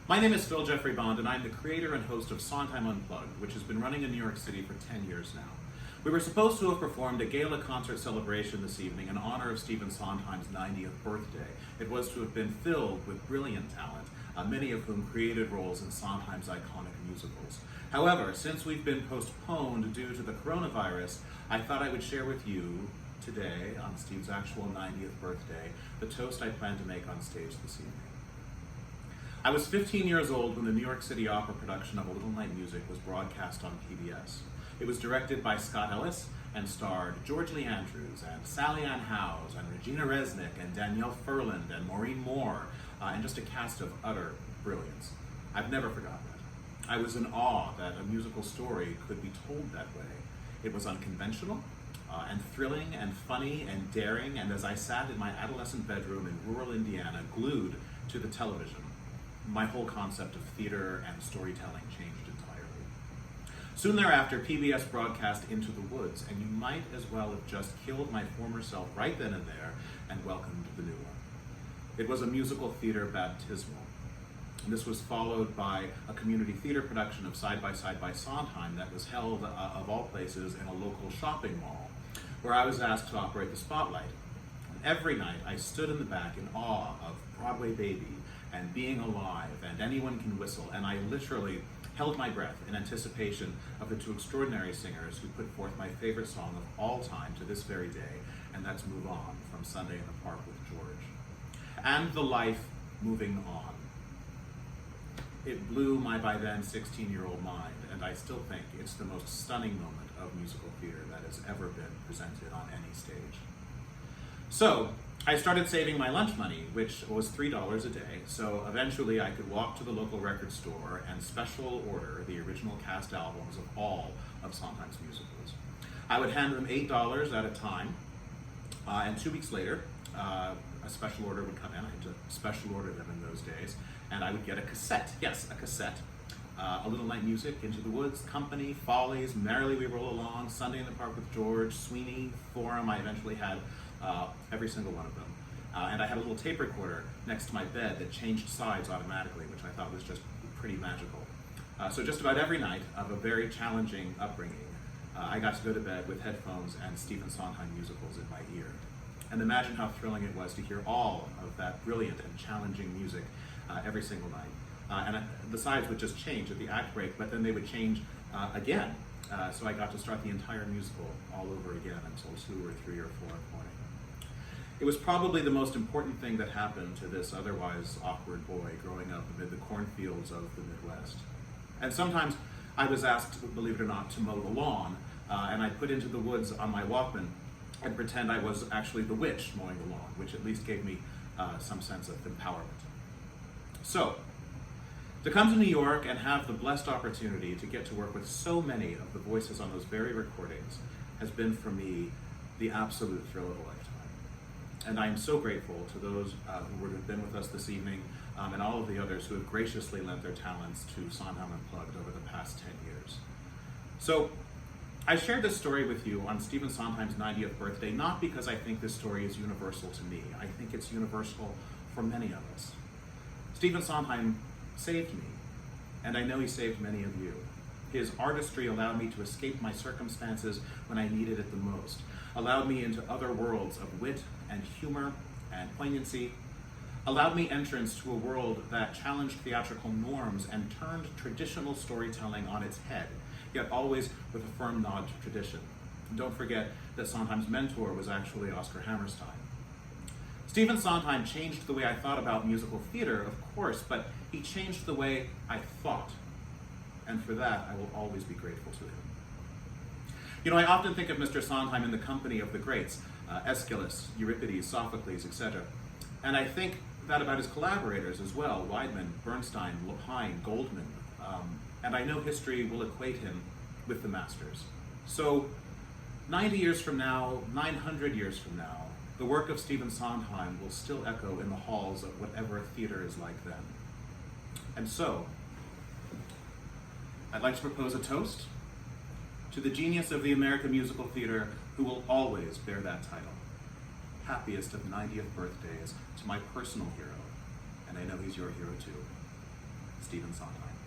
My name is Geoffrey Bond, and I'm the creator and host of Sondheim Unplugged, which has been running in New York City for 10 years now. We were supposed to have performed a gala concert celebration this evening in honor of Stephen Sondheim's 90th birthday. It was to have been filled with brilliant talent, many of whom created roles in Sondheim's iconic musicals. However, since we've been postponed due to the coronavirus, I thought I would share with you today, on Steve's actual 90th birthday, the toast I plan to make on stage this evening. I was 15 years old when the New York City Opera production of A Little Night Music was broadcast on PBS. It was directed by Scott Ellis and starred George Lee Andrews and Sally Ann Howes and Regina Resnick and Danielle Furland and Maureen Moore, and just a cast of utter brilliance. I've never forgotten it. I was in awe that a musical story could be told that way. It was unconventional, and thrilling and funny and daring, and as I sat in my adolescent bedroom in rural Indiana, glued to the television, my whole concept of theater and storytelling changed entirely. Soon thereafter, PBS broadcast Into the Woods, and you might as well have just killed my former self right then and there and welcomed the new one. It was a musical theater baptismal. And this was followed by a community theater production of Side by Side by Sondheim that was held, of all places, in a local shopping mall, where I was asked to operate the spotlight. And every night, I stood in the back in awe of Broadway Baby and Being Alive and Anyone Can Whistle, and I literally held my breath in anticipation of the two extraordinary singers who put forth my favorite song of all time to this very day, and that's Move On from Sunday in the Park with George. And the life moving on. It blew my by then 16-year-old mind, and I still think it's the most stunning moment of musical theater that has ever been presented on any stage. So, I started saving my lunch money, which was $3 a day, so eventually I could walk to the local record store and special order the original cast albums of all of Sondheim's musicals. I would hand them $8 at a time, and 2 weeks later, a special order would come in. I had to special order them in those days, and I would get a cassette. Yes, a cassette. A Little Night Music, Into the Woods, Company, Follies, Merrily We Roll Along, Sunday in the Park with George, Sweeney, Forum. I eventually had every single one of them. And I had a little tape recorder next to my bed that changed sides automatically, which I thought was just pretty magical. So just about every night of a very challenging upbringing, I got to go to bed with headphones and Stephen Sondheim musicals in my ear. And imagine how thrilling it was to hear all of that brilliant and challenging music every single night. And the sides would just change at the act break, but then they would change again. So I got to start the entire musical all over again until 2 or 3 or 4 in the morning. It was probably the most important thing that happened to this otherwise awkward boy growing up amid the cornfields of the Midwest. And sometimes I was asked, believe it or not, to mow the lawn, and I'd put Into the Woods on my Walkman and pretend I was actually the witch mowing the lawn, which at least gave me some sense of empowerment. So, to come to New York and have the blessed opportunity to get to work with so many of the voices on those very recordings has been, for me, the absolute thrill of a lifetime. And I am so grateful to those who would have been with us this evening and all of the others who have graciously lent their talents to Sondheim Unplugged over the past 10 years. So, I shared this story with you on Stephen Sondheim's 90th birthday, not because I think this story is universal to me. I think it's universal for many of us. Stephen Sondheim saved me, and I know he saved many of you. His artistry allowed me to escape my circumstances when I needed it the most, allowed me into other worlds of wit and humor and poignancy, allowed me entrance to a world that challenged theatrical norms and turned traditional storytelling on its head, yet always with a firm nod to tradition. And don't forget that Sondheim's mentor was actually Oscar Hammerstein. Stephen Sondheim changed the way I thought about musical theater, of course, but he changed the way I thought. And for that, I will always be grateful to him. You know, I often think of Mr. Sondheim in the company of the greats, Aeschylus, Euripides, Sophocles, etc. And I think that about his collaborators as well, Weidman, Bernstein, Lapine, Goldman. And I know history will equate him with the masters. So, 90 years from now, 900 years from now, the work of Stephen Sondheim will still echo in the halls of whatever theater is like then. And so, I'd like to propose a toast to the genius of the American musical theater who will always bear that title. Happiest of 90th birthdays to my personal hero, and I know he's your hero too, Stephen Sondheim.